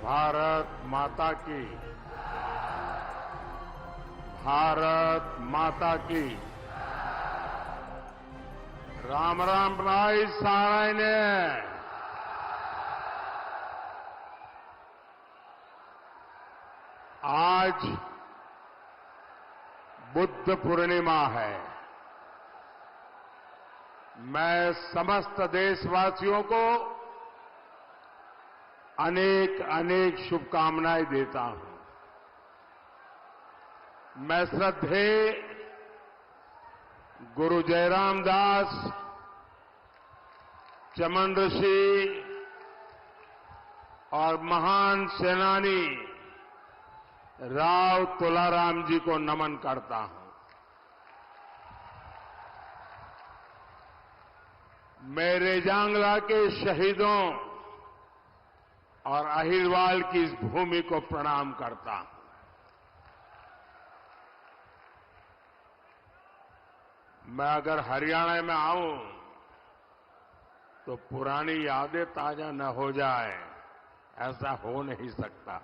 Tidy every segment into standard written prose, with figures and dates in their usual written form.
भारत माता की। भारत माता की। राम राम राय सारायने। आज बुद्ध पूर्णिमा है। मैं समस्त देशवासियों को अनेक अनेक शुभकामनाएं देता हूं। मैं श्रद्धेय गुरु जयराम दास, चमन ऋषि और महान सेनानी राव तुलाराम जी को नमन करता हूं। मेरे जांगला के शहीदों और अहिरवाल की इस भूमि को प्रणाम करता हूं। मैं अगर हरियाणा में आऊं तो पुरानी यादें ताजा न हो जाए, ऐसा हो नहीं सकता।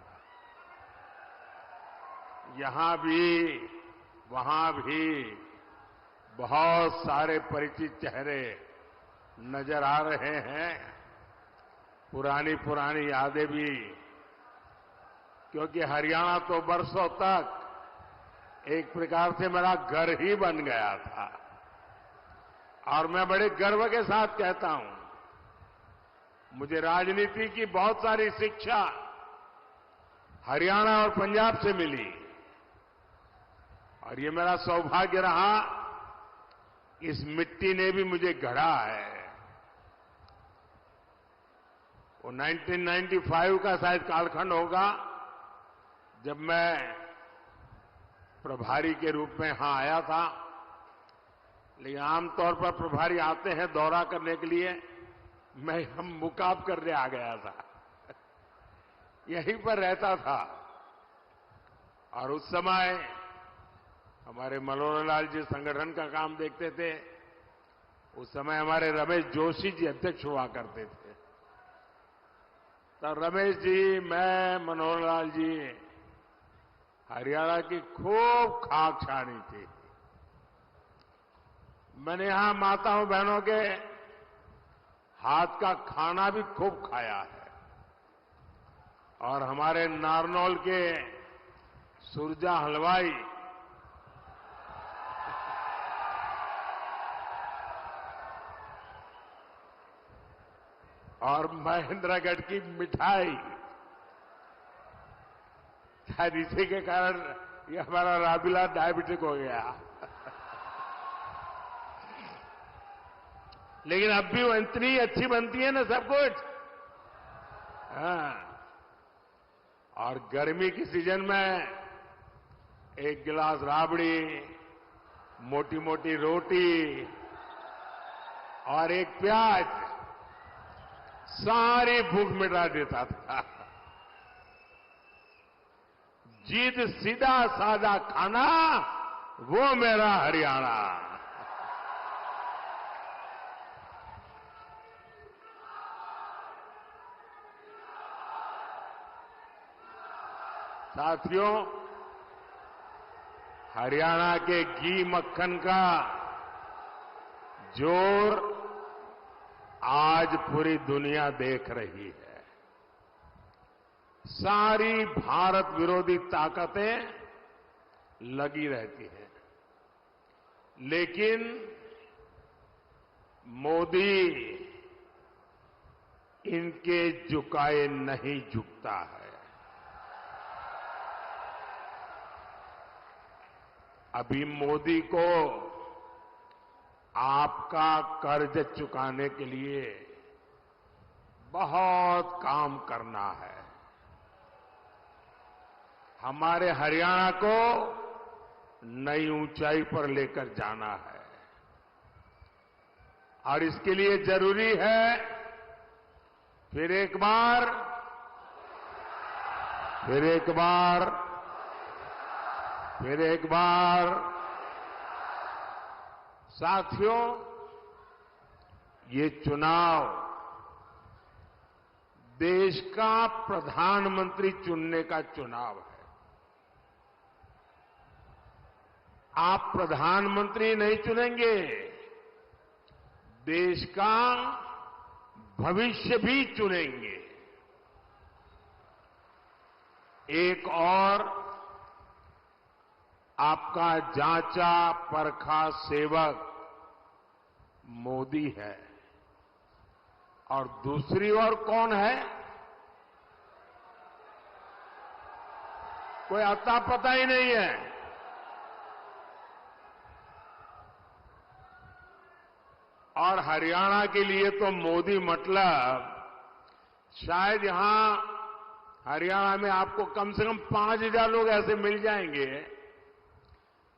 यहां भी वहां भी बहुत सारे परिचित चेहरे नजर आ रहे हैं। पुरानी पुरानी यादें भी, क्योंकि हरियाणा तो बरसों तक एक प्रकार से मेरा घर ही बन गया था। और मैं बड़े गर्व के साथ कहता हूं, मुझे राजनीति की बहुत सारी शिक्षा हरियाणा और पंजाब से मिली, और ये मेरा सौभाग्य रहा, इस मिट्टी ने भी मुझे गढ़ा है। वो 1995 का शायद कालखंड होगा, जब मैं प्रभारी के रूप में यहां आया था। लेकिन आमतौर पर प्रभारी आते हैं दौरा करने के लिए, मैं हम मुकाब करने आ गया था। यहीं पर रहता था। और उस समय हमारे मनोहर लाल जी संगठन का काम देखते थे। उस समय हमारे रमेश जोशी जी अध्यक्ष हुआ करते थे। तो रमेश जी, मैं, मनोहर लाल जी हरियाणा की खूब खाक छानी थी। मैंने यहां माताओं बहनों के हाथ का खाना भी खूब खाया है। और हमारे नारनौल के सुरजा हलवाई और महेंद्रगढ़ की मिठाई, शायद इसी के कारण ये हमारा राबिला डायबिटिक हो गया। लेकिन अब भी वो इतनी अच्छी बनती है ना सब कुछ। हाँ। और गर्मी की सीजन में एक गिलास राबड़ी, मोटी मोटी रोटी और एक प्याज सारी भूख मिटा देता था। जीत सीधा साधा खाना, वो मेरा हरियाणा। साथियों, हरियाणा के घी मक्खन का जोर आज पूरी दुनिया देख रही है। सारी भारत विरोधी ताकतें लगी रहती हैं, लेकिन मोदी इनके झुकाए नहीं झुकता है। अभी मोदी को आपका कर्ज चुकाने के लिए बहुत काम करना है। हमारे हरियाणा को नई ऊंचाई पर लेकर जाना है। और इसके लिए जरूरी है, फिर एक बार फिर एक बार फिर एक बार साथियों, ये चुनाव देश का प्रधानमंत्री चुनने का चुनाव है। आप प्रधानमंत्री नहीं चुनेंगे, देश का भविष्य भी चुनेंगे। एक और आपका जांचा परखा सेवक मोदी है और दूसरी ओर कौन है? कोई अता पता ही नहीं है। और हरियाणा के लिए तो मोदी मतलब शायद यहां हरियाणा में आपको कम से कम 5,000 लोग ऐसे मिल जाएंगे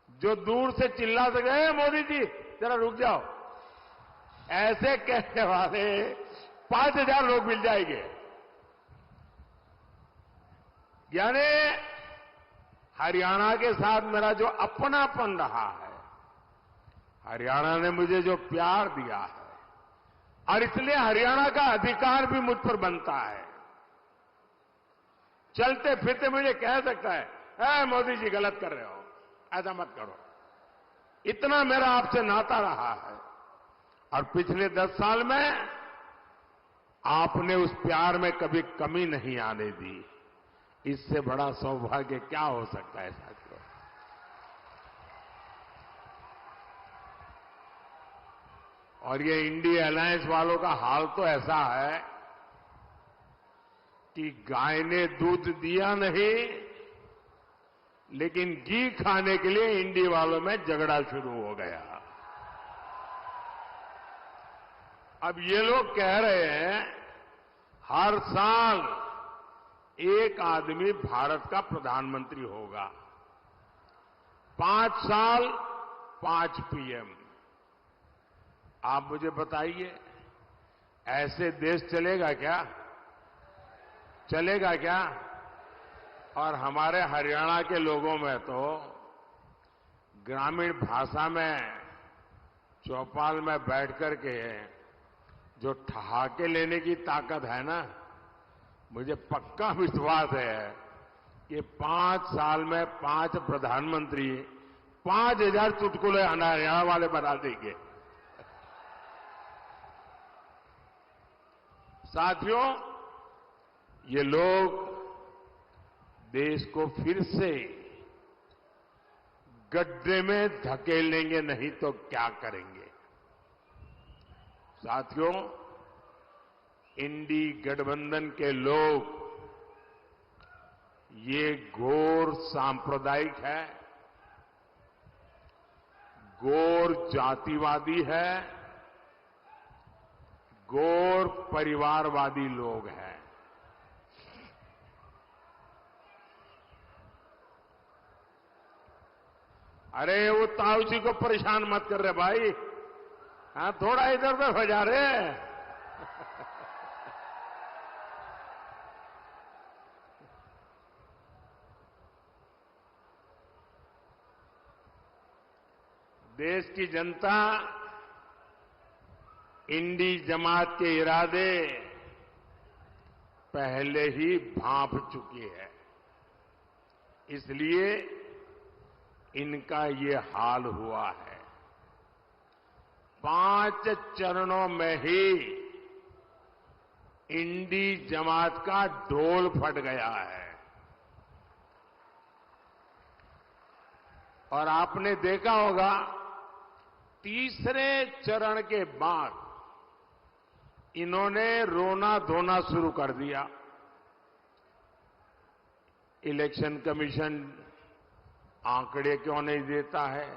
जो दूर से चिल्ला सके, मोदी जी जरा रुक जाओ, ऐसे कहने वाले 5,000 लोग मिल जाएंगे। यानी हरियाणा के साथ मेरा जो अपनापन रहा है, हरियाणा ने मुझे जो प्यार दिया है, और इसलिए हरियाणा का अधिकार भी मुझ पर बनता है। चलते फिरते मुझे कह सकता है, मोदी जी गलत कर रहे हो, ऐसा मत करो। इतना मेरा आपसे नाता रहा है और पिछले 10 साल में आपने उस प्यार में कभी कमी नहीं आने दी। इससे बड़ा सौभाग्य क्या हो सकता है साथियों? और ये इंडिया अलायंस वालों का हाल तो ऐसा है कि गाय ने दूध दिया नहीं, लेकिन घी खाने के लिए इंडी वालों में झगड़ा शुरू हो गया। अब ये लोग कह रहे हैं हर साल एक आदमी भारत का प्रधानमंत्री होगा, 5 साल 5 पीएम। आप मुझे बताइए, ऐसे देश चलेगा क्या? चलेगा क्या? और हमारे हरियाणा के लोगों में तो ग्रामीण भाषा में चौपाल में बैठ करके जो ठहाके लेने की ताकत है ना, मुझे पक्का विश्वास है कि 5 साल में 5 प्रधानमंत्री 5,000 चुटकुले हरियाणा वाले बना देंगे। साथियों, ये लोग देश को फिर से गड्ढे में धकेलेंगे, नहीं तो क्या करेंगे? साथियों, इंडी गठबंधन के लोग ये घोर सांप्रदायिक है, घोर जातिवादी है, घोर परिवारवादी लोग हैं। अरे वो ताऊ जी को परेशान मत कर रहे भाई, हाँ थोड़ा इधर उधर हो जा रहे। देश की जनता इंडी जमात के इरादे पहले ही भांप चुकी है, इसलिए इनका ये हाल हुआ है। 5 चरणों में ही इंडी जमात का ढोल फट गया है। और आपने देखा होगा, तीसरे चरण के बाद इन्होंने रोना धोना शुरू कर दिया। इलेक्शन कमीशन आंकड़े क्यों नहीं देता है,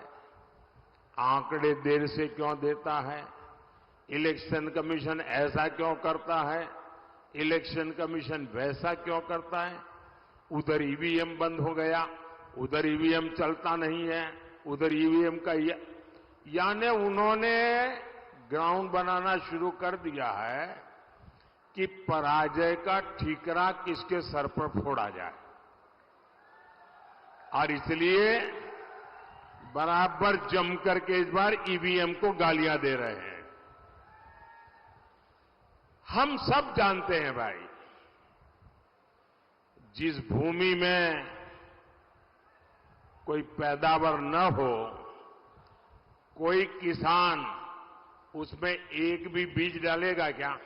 आंकड़े देर से क्यों देता है, इलेक्शन कमीशन ऐसा क्यों करता है, इलेक्शन कमीशन वैसा क्यों करता है। उधर ईवीएम बंद हो गया, उधर ईवीएम चलता नहीं है, उधर ईवीएम का यानी उन्होंने ग्राउंड बनाना शुरू कर दिया है कि पराजय का ठीकरा किसके सर पर फोड़ा जाए। और इसलिए बराबर जम करके इस बार ईवीएम को गालियां दे रहे हैं। हम सब जानते हैं भाई, जिस भूमि में कोई पैदावार न हो, कोई किसान उसमें एक भी बीज डालेगा क्या?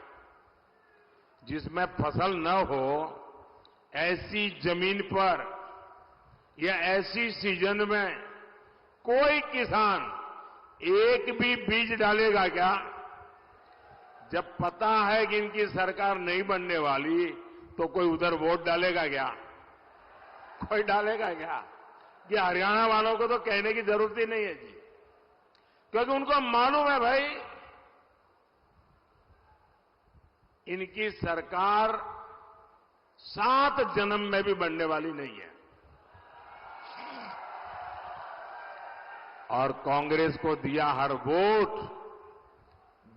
जिसमें फसल न हो, ऐसी जमीन पर या ऐसी सीजन में कोई किसान एक भी बीज डालेगा क्या? जब पता है कि इनकी सरकार नहीं बनने वाली, तो कोई उधर वोट डालेगा क्या? कोई डालेगा क्या? कि हरियाणा वालों को तो कहने की जरूरत ही नहीं है जी, क्योंकि उनको मालूम है भाई इनकी सरकार 7 जन्म में भी बनने वाली नहीं है। और कांग्रेस को दिया हर वोट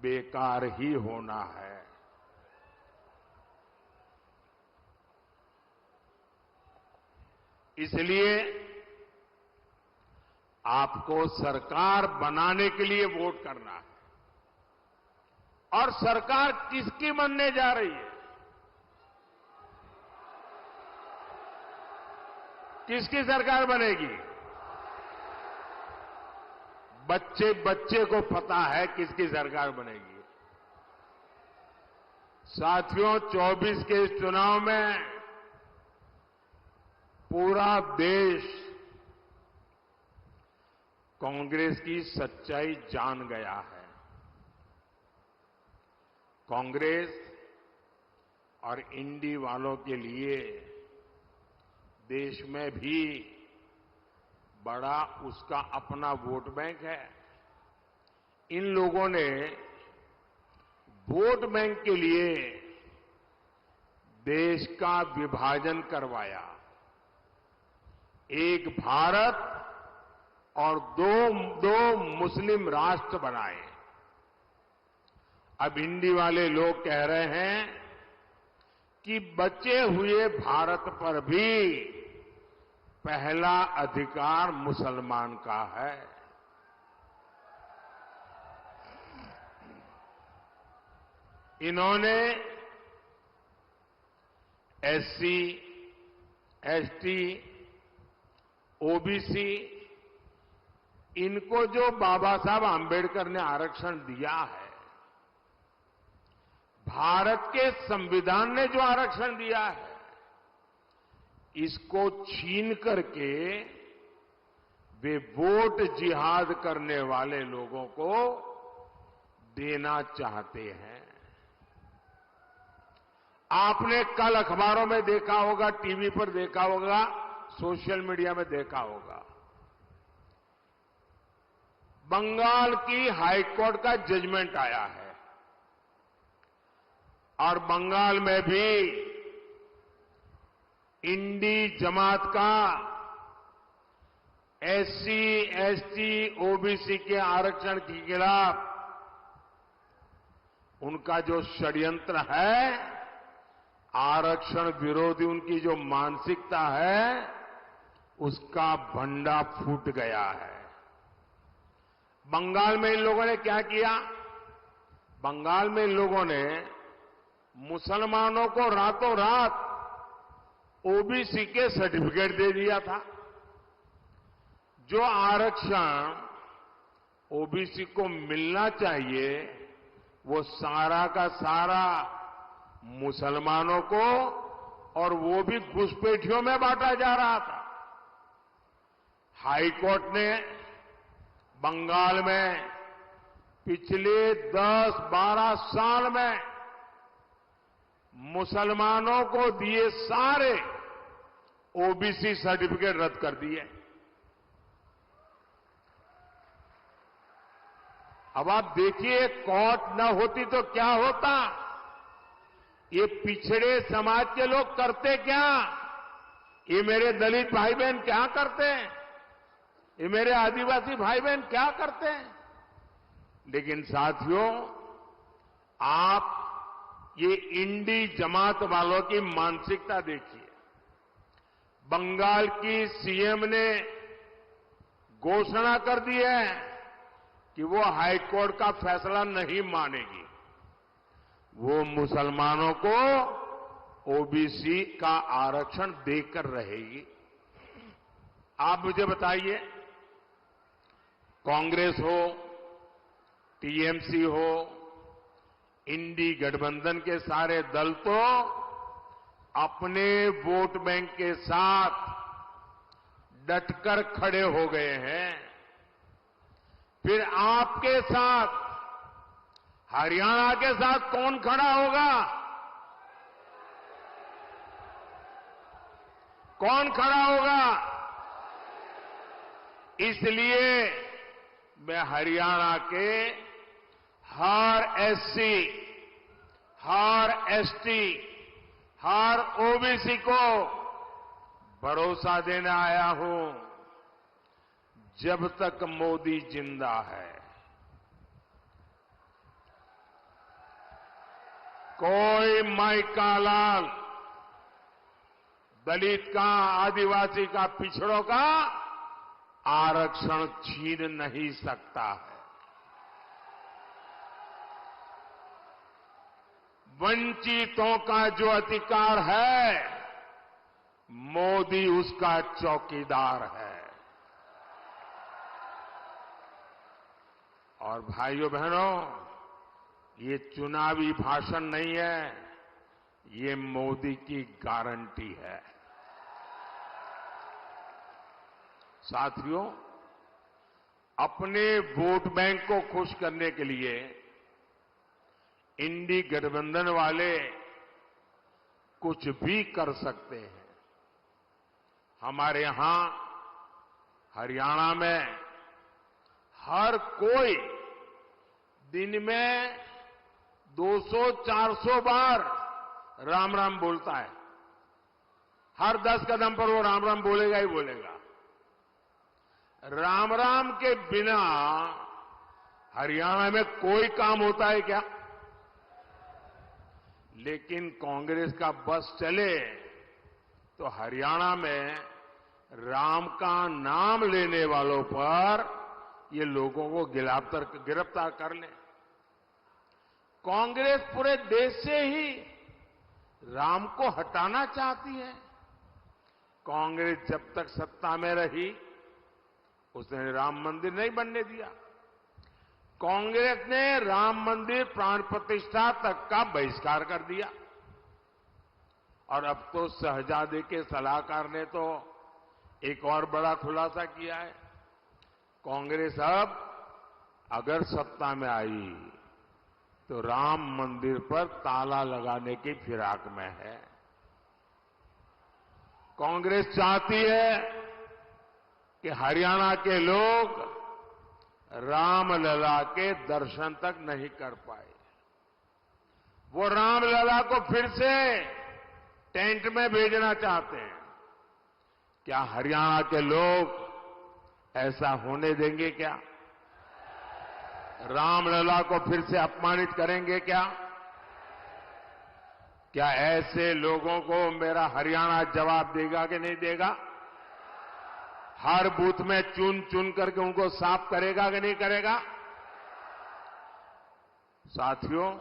बेकार ही होना है। इसलिए आपको सरकार बनाने के लिए वोट करना है। और सरकार किसकी बनने जा रही है? किसकी सरकार बनेगी? बच्चे बच्चे को पता है किसकी सरकार बनेगी। साथियों, 24 के इस चुनाव में पूरा देश कांग्रेस की सच्चाई जान गया है। कांग्रेस और इंडी वालों के लिए देश में भी बड़ा उसका अपना वोट बैंक है। इन लोगों ने वोट बैंक के लिए देश का विभाजन करवाया। एक भारत और दो मुस्लिम राष्ट्र बनाए। अब इंडी वाले लोग कह रहे हैं कि बचे हुए भारत पर भी पहला अधिकार मुसलमान का है। इन्होंने एससी, एसटी, ओबीसी इनको जो बाबा साहब आंबेडकर ने आरक्षण दिया है, भारत के संविधान ने जो आरक्षण दिया है, इसको छीन करके वे वोट जिहाद करने वाले लोगों को देना चाहते हैं। आपने कल अखबारों में देखा होगा, टीवी पर देखा होगा, सोशल मीडिया में देखा होगा, बंगाल की हाईकोर्ट का जजमेंट आया है और बंगाल में भी इंडी जमात का एससी, एसटी, ओबीसी के आरक्षण के खिलाफ उनका जो षड्यंत्र है, आरक्षण विरोधी उनकी जो मानसिकता है, उसका भंडा फूट गया है। बंगाल में इन लोगों ने क्या किया? बंगाल में इन लोगों ने मुसलमानों को रातों रात ओबीसी के सर्टिफिकेट दे दिया था। जो आरक्षण ओबीसी को मिलना चाहिए, वो सारा का सारा मुसलमानों को, और वो भी घुसपैठियों में बांटा जा रहा था। हाईकोर्ट ने बंगाल में पिछले 10-12 साल में मुसलमानों को दिए सारे ओबीसी सर्टिफिकेट रद्द कर दिए। अब आप देखिए, कोर्ट न होती तो क्या होता? ये पिछड़े समाज के लोग करते क्या? ये मेरे दलित भाई बहन क्या करते हैं? ये मेरे आदिवासी भाई बहन क्या करते हैं? लेकिन साथियों, आप ये इंडी जमात वालों की मानसिकता देखिए। बंगाल की सीएम ने घोषणा कर दी है कि वो हाईकोर्ट का फैसला नहीं मानेगी। वो मुसलमानों को ओबीसी का आरक्षण देकर रहेगी। आप मुझे बताइए, कांग्रेस हो, टीएमसी हो, इंडी गठबंधन के सारे दल तो अपने वोट बैंक के साथ डटकर खड़े हो गए हैं। फिर आपके साथ, हरियाणा के साथ कौन खड़ा होगा? कौन खड़ा होगा? इसलिए मैं हरियाणा के हर एससी, हर एसटी, हर ओबीसी को भरोसा देने आया हूं, जब तक मोदी जिंदा है, कोई माइका लाल दलित का, आदिवासी का, पिछड़ों का आरक्षण छीन नहीं सकता है। वंचितों का जो अधिकार है, मोदी उसका चौकीदार है। और भाइयों बहनों, ये चुनावी भाषण नहीं है, ये मोदी की गारंटी है। साथियों, अपने वोट बैंक को खुश करने के लिए इंडी गठबंधन वाले कुछ भी कर सकते हैं। हमारे यहां हरियाणा में हर कोई दिन में 200-400 बार राम राम बोलता है। हर 10 कदम पर वो राम राम बोलेगा ही बोलेगा। राम राम के बिना हरियाणा में कोई काम होता है क्या? लेकिन कांग्रेस का बस चले तो हरियाणा में राम का नाम लेने वालों पर ये लोगों को गिरफ्तार कर ले। कांग्रेस पूरे देश से ही राम को हटाना चाहती है। कांग्रेस जब तक सत्ता में रही, उसने राम मंदिर नहीं बनने दिया। कांग्रेस ने राम मंदिर प्राण प्रतिष्ठा तक का बहिष्कार कर दिया। और अब तो शहजादे के सलाहकार ने तो एक और बड़ा खुलासा किया है। कांग्रेस अब अगर सत्ता में आई तो राम मंदिर पर ताला लगाने की फिराक में है। कांग्रेस चाहती है कि हरियाणा के लोग रामलला के दर्शन तक नहीं कर पाए। वो रामलला को फिर से टेंट में भेजना चाहते हैं। क्या हरियाणा के लोग ऐसा होने देंगे क्या? रामलला को फिर से अपमानित करेंगे क्या? क्या ऐसे लोगों को मेरा हरियाणा जवाब देगा कि नहीं देगा? हर बूथ में चुन चुन करके उनको साफ करेगा कि नहीं करेगा? साथियों,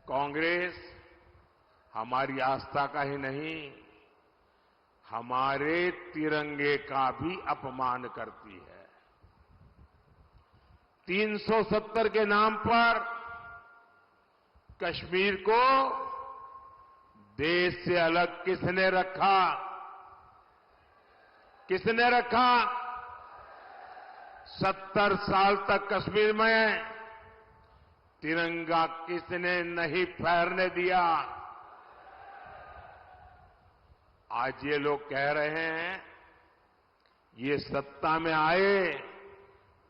कांग्रेस हमारी आस्था का ही नहीं, हमारे तिरंगे का भी अपमान करती है। 370 के नाम पर कश्मीर को देश से अलग किसने रखा? किसने रखा? 70 साल तक कश्मीर में तिरंगा किसने नहीं फहरने दिया? आज ये लोग कह रहे हैं ये सत्ता में आए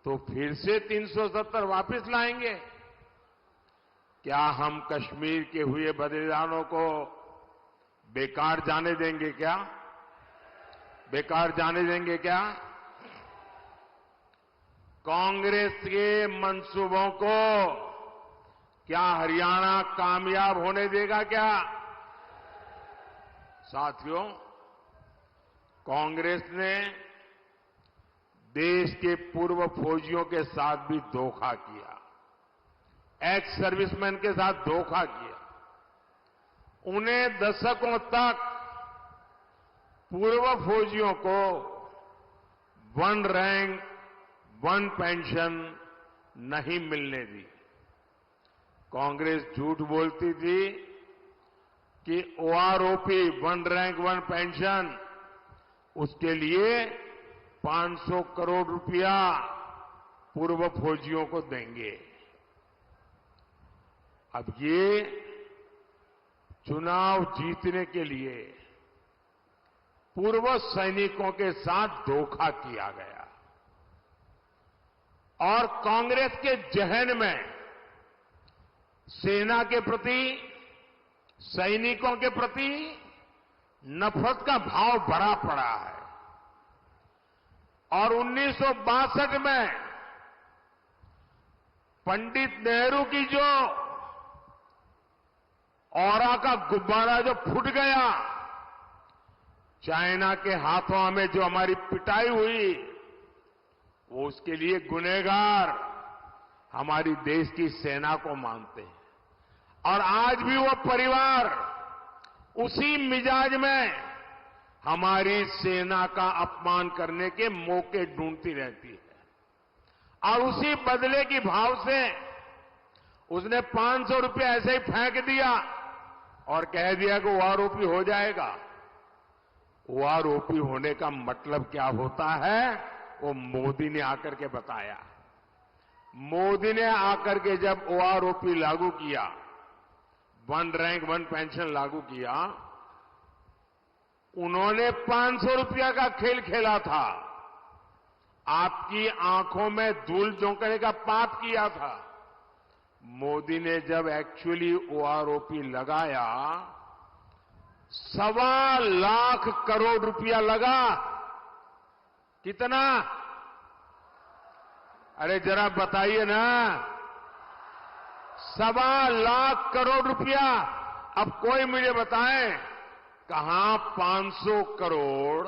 तो फिर से 370 वापस लाएंगे। क्या हम कश्मीर के हुए बलिदानों को बेकार जाने देंगे क्या? बेकार जाने देंगे क्या? कांग्रेस के मंसूबों को क्या हरियाणा कामयाब होने देगा क्या? साथियों, कांग्रेस ने देश के पूर्व फौजियों के साथ भी धोखा किया, एक्स सर्विसमैन के साथ धोखा किया। उन्हें दशकों तक पूर्व फौजियों को वन रैंक वन पेंशन नहीं मिलने दी। कांग्रेस झूठ बोलती थी कि OROP one rank one pension उसके लिए 500 करोड़ रुपया पूर्व फौजियों को देंगे। अब ये चुनाव जीतने के लिए पूर्व सैनिकों के साथ धोखा किया गया और कांग्रेस के जहन में सेना के प्रति, सैनिकों के प्रति नफरत का भाव बढ़ा पड़ा है। और 1962 में पंडित नेहरू की जो ऑरा का गुब्बारा जो फूट गया, चाइना के हाथों में जो हमारी पिटाई हुई, वो उसके लिए गुनहगार हमारी देश की सेना को मानते हैं। और आज भी वो परिवार उसी मिजाज में हमारी सेना का अपमान करने के मौके ढूंढती रहती है और उसी बदले की भाव से उसने 500 रुपये ऐसे ही फेंक दिया और कह दिया कि ओआरओपी हो जाएगा। ओआरओपी होने का मतलब क्या होता है वो मोदी ने आकर के बताया। मोदी ने आकर के जब ओआरओपी लागू किया, वन रैंक वन पेंशन लागू किया, उन्होंने 500 रुपया का खेल खेला था, आपकी आंखों में धूल झोंकने का पाप किया था। मोदी ने जब एक्चुअली ओआरओपी लगाया, 1.25 लाख करोड़ रुपया लगा। कितना? अरे जरा बताइए ना, 1.25 लाख करोड़ रुपया। अब कोई मुझे बताए कहां 500 करोड़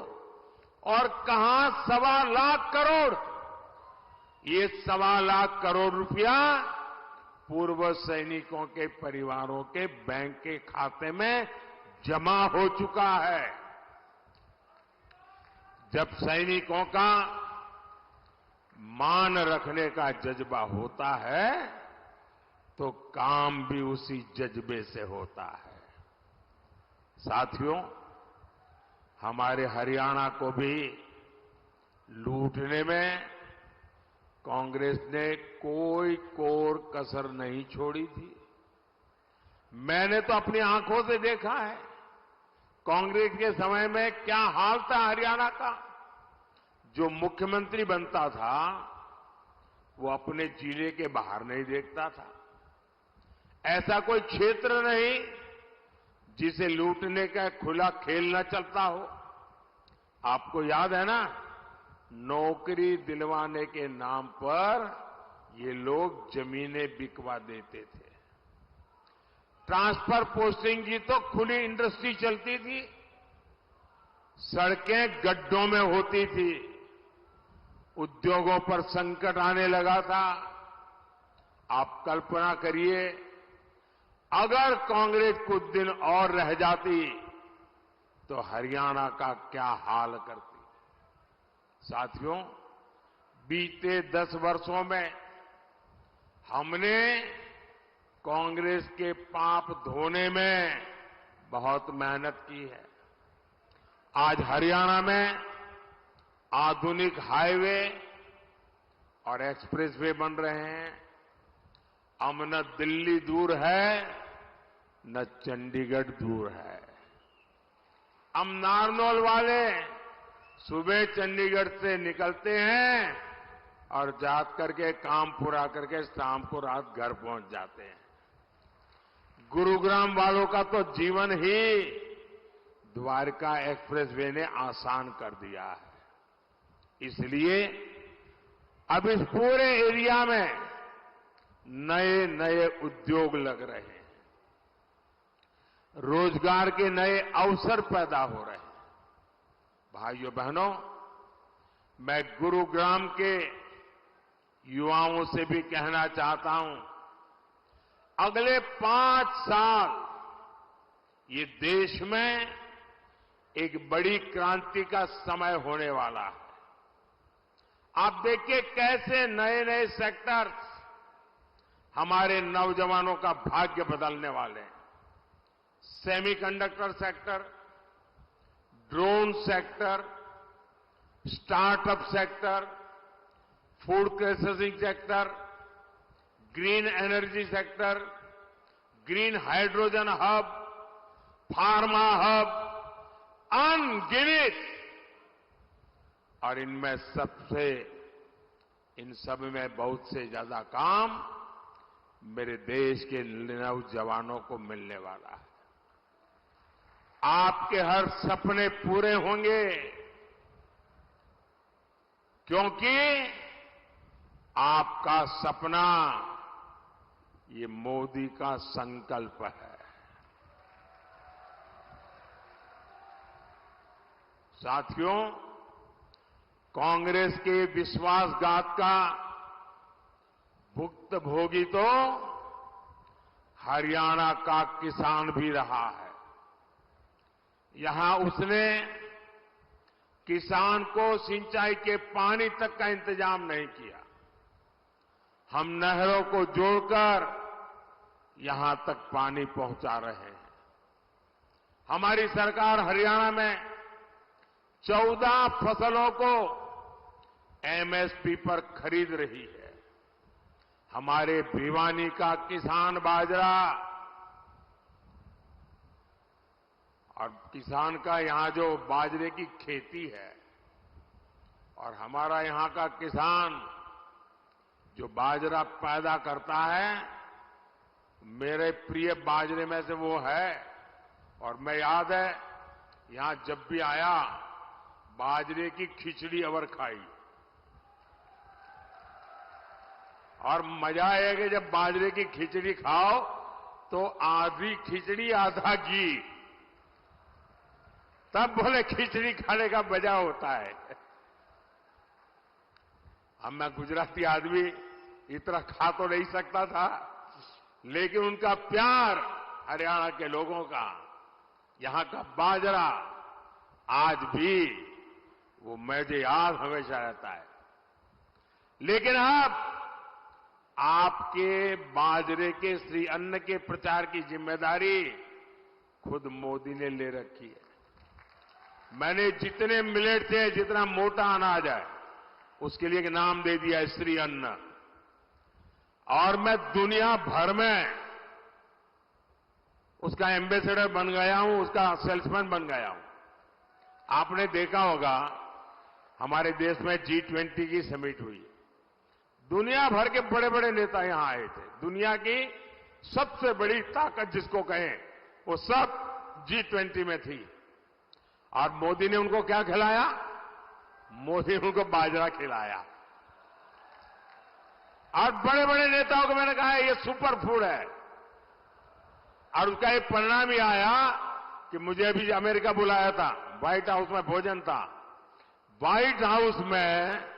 और कहां 1.25 लाख करोड़? ये 1.25 लाख करोड़ रुपया पूर्व सैनिकों के परिवारों के बैंक के खाते में जमा हो चुका है। जब सैनिकों का मान रखने का जज्बा होता है तो काम भी उसी जज्बे से होता है। साथियों, हमारे हरियाणा को भी लूटने में कांग्रेस ने कोई कोर कसर नहीं छोड़ी थी। मैंने तो अपनी आंखों से देखा है कांग्रेस के समय में क्या हाल था हरियाणा का। जो मुख्यमंत्री बनता था वो अपने जिले के बाहर नहीं देखता था। ऐसा कोई क्षेत्र नहीं जिसे लूटने का खुला खेल न चलता हो। आपको याद है ना, नौकरी दिलवाने के नाम पर ये लोग जमीनें बिकवा देते थे। ट्रांसफर पोस्टिंग की तो खुली इंडस्ट्री चलती थी, सड़कें गड्ढों में होती थी, उद्योगों पर संकट आने लगा था। आप कल्पना करिए, अगर कांग्रेस कुछ दिन और रह जाती तो हरियाणा का क्या हाल करती। साथियों, बीते 10 वर्षों में हमने कांग्रेस के पाप धोने में बहुत मेहनत की है। आज हरियाणा में आधुनिक हाईवे और एक्सप्रेसवे बन रहे हैं। अब न दिल्ली दूर है न चंडीगढ़ दूर है। अब नारनौल वाले सुबह चंडीगढ़ से निकलते हैं और जात करके काम पूरा करके शाम को रात घर पहुंच जाते हैं। गुरुग्राम वालों का तो जीवन ही द्वारका एक्सप्रेसवे ने आसान कर दिया है। इसलिए अब इस पूरे एरिया में नए नए उद्योग लग रहे हैं, रोजगार के नए अवसर पैदा हो रहे हैं। भाइयों बहनों, मैं गुरुग्राम के युवाओं से भी कहना चाहता हूं, अगले 5 साल ये देश में एक बड़ी क्रांति का समय होने वाला है। आप देखिए कैसे नए नए सेक्टर्स हमारे नौजवानों का भाग्य बदलने वाले हैं। Semiconductor sector, drone sector, startup sector, food processing sector, green energy sector, green hydrogen hub, pharma hub, अनगिनत। और इन सब में बहुत से ज्यादा काम मेरे देश के नौजवानों को मिलने वाला है। आपके हर सपने पूरे होंगे, क्योंकि आपका सपना ये मोदी का संकल्प है। साथियों, कांग्रेस के विश्वासघात का भुक्तभोगी तो हरियाणा का किसान भी रहा है। यहां उसने किसान को सिंचाई के पानी तक का इंतजाम नहीं किया। हम नहरों को जोड़कर यहां तक पानी पहुंचा रहे हैं। हमारी सरकार हरियाणा में 14 फसलों को एमएसपी पर खरीद रही है। हमारे भिवानी का किसान बाजरा और किसान का यहां जो बाजरे की खेती है और हमारा यहां का किसान जो बाजरा पैदा करता है, मेरे प्रिय बाजरे में से वो है। और मैं याद है यहां जब भी आया बाजरे की खिचड़ी अवर खाई। और मजा है कि जब बाजरे की खिचड़ी खाओ तो आधी खिचड़ी आधा घी, तब बोले खिचड़ी खाने का मजा होता है। अब मैं गुजराती आदमी इतना खा तो नहीं सकता था, लेकिन उनका प्यार हरियाणा के लोगों का, यहां का बाजरा आज भी वो मुझे याद हमेशा रहता है। लेकिन अब आपके बाजरे के श्री अन्न के प्रचार की जिम्मेदारी खुद मोदी ने ले रखी है। मैंने जितने मिलेट थे, जितना मोटा अनाज है, उसके लिए एक नाम दे दिया है श्री अन्न। और मैं दुनिया भर में उसका एम्बेसडर बन गया हूं, उसका सेल्समैन बन गया हूं। आपने देखा होगा हमारे देश में G20 की समिट हुई। दुनिया भर के बड़े बड़े नेता यहां आए थे। दुनिया की सबसे बड़ी ताकत जिसको कहें, वो सब G20 में थी। और मोदी ने उनको क्या खिलाया? मोदी ने उनको बाजरा खिलाया। और बड़े बड़े नेताओं को मैंने कहा ये सुपर फूड है। और उसका एक परिणाम ही आया कि मुझे अभी अमेरिका बुलाया था, व्हाइट हाउस में भोजन था। व्हाइट हाउस में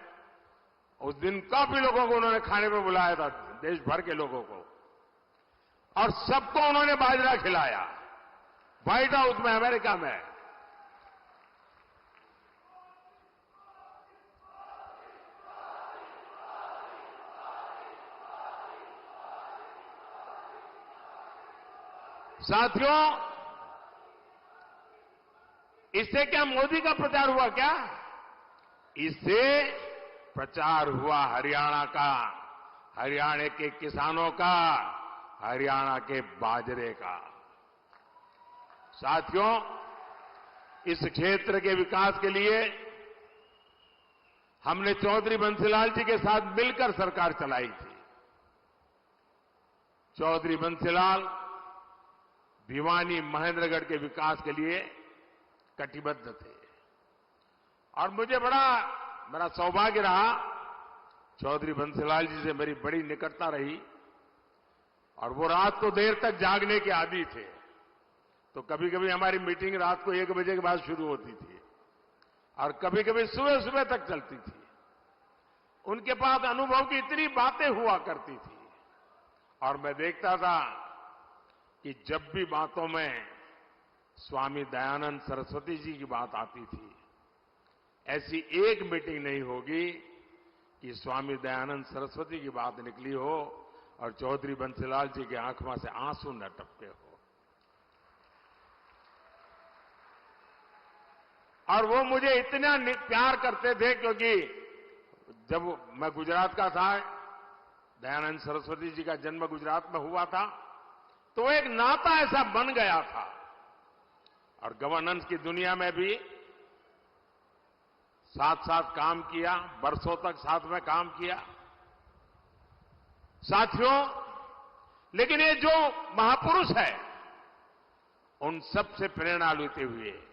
उस दिन काफी लोगों को उन्होंने खाने पर बुलाया था, देश भर के लोगों को, और सबको उन्होंने बाजरा खिलाया व्हाइट हाउस में, अमेरिका में। साथियों, इससे क्या मोदी का प्रचार हुआ क्या? इससे प्रचार हुआ हरियाणा का, हरियाणा के किसानों का, हरियाणा के बाजरे का। साथियों, इस क्षेत्र के विकास के लिए हमने चौधरी बंसीलाल जी के साथ मिलकर सरकार चलाई थी। चौधरी बंसीलाल भिवानी महेंद्रगढ़ के विकास के लिए कटिबद्ध थे। और मुझे मेरा सौभाग्य रहा, चौधरी बंसीलाल जी से मेरी बड़ी निकटता रही। और वो रात को देर तक जागने के आदी थे। तो कभी कभी हमारी मीटिंग रात को 1 बजे के बाद शुरू होती थी और कभी कभी सुबह सुबह तक चलती थी। उनके पास अनुभव की इतनी बातें हुआ करती थी। और मैं देखता था कि जब भी बातों में स्वामी दयानंद सरस्वती जी की बात आती थी। ऐसी एक मीटिंग नहीं होगी कि स्वामी दयानंद सरस्वती की बात निकली हो और चौधरी बंसीलाल जी की आंखों से आंसू न टपके हो। और वो मुझे इतना प्यार करते थे क्योंकि जब मैं गुजरात का था, दयानंद सरस्वती जी का जन्म गुजरात में हुआ था, तो एक नाता ऐसा बन गया था। और गवर्नेंस की दुनिया में भी साथ साथ काम किया, बरसों तक साथ में काम किया। साथियों, लेकिन ये जो महापुरुष है, उन सब से प्रेरणा लेते हुए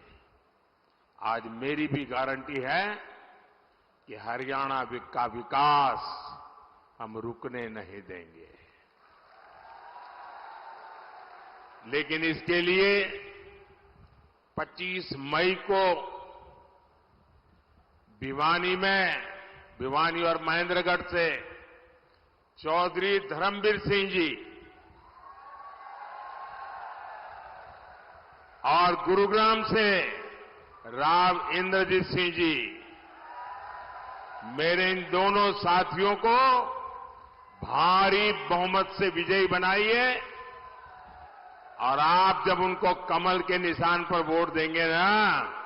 आज मेरी भी गारंटी है कि हरियाणा का विकास हम रुकने नहीं देंगे। लेकिन इसके लिए 25 मई को भिवानी और महेंद्रगढ़ से चौधरी धर्मवीर सिंह जी और गुरुग्राम से राव इंद्रजीत सिंह जी, मेरे इन दोनों साथियों को भारी बहुमत से विजयी बनाइए। और आप जब उनको कमल के निशान पर वोट देंगे ना,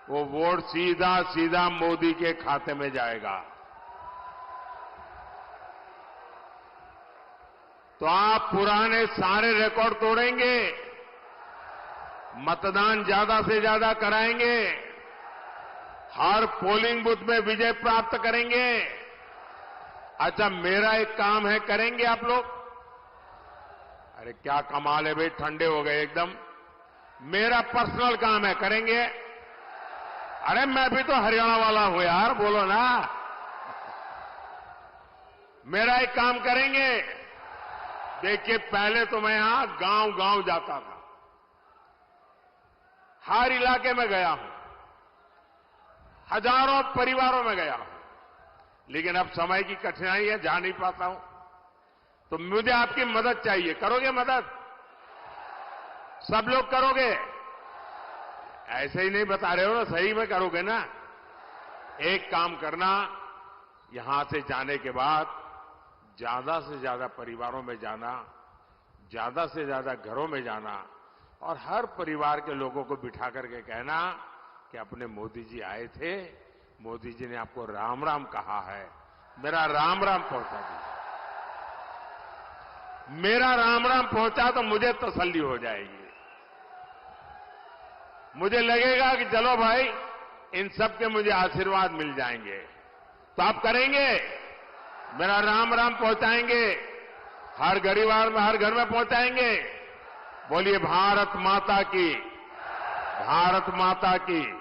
वो वोट सीधा सीधा मोदी के खाते में जाएगा। तो आप पुराने सारे रिकॉर्ड तोड़ेंगे, मतदान ज्यादा से ज्यादा कराएंगे, हर पोलिंग बूथ में विजय प्राप्त करेंगे। अच्छा, मेरा एक काम है, करेंगे आप लोग? अरे क्या कमाल है भाई, ठंडे हो गए एकदम। मेरा पर्सनल काम है, करेंगे? अरे मैं भी तो हरियाणा वाला हूं यार, बोलो ना। मेरा एक काम करेंगे। देखिए, पहले तो मैं यहां गांव गांव जाता था, हर इलाके में गया हूं, हजारों परिवारों में गया हूं, लेकिन अब समय की कठिनाई है, जा नहीं पाता हूं। तो मुझे आपकी मदद चाहिए। करोगे मदद? सब लोग करोगे? ऐसे ही नहीं बता रहे हो ना, सही में करोगे ना? एक काम करना, यहां से जाने के बाद ज्यादा से ज्यादा परिवारों में जाना, ज्यादा से ज्यादा घरों में जाना और हर परिवार के लोगों को बिठा करके कहना कि अपने मोदी जी आए थे, मोदी जी ने आपको राम राम कहा है, मेरा राम राम पहुंचा दीजिए। मेरा राम राम पहुंचा तो मुझे तसल्ली हो जाएगी। मुझे लगेगा कि चलो भाई, इन सब के मुझे आशीर्वाद मिल जाएंगे। तो आप करेंगे? मेरा राम राम पहुंचाएंगे, हर परिवार में, हर घर में पहुंचाएंगे। बोलिए भारत माता की, भारत माता की।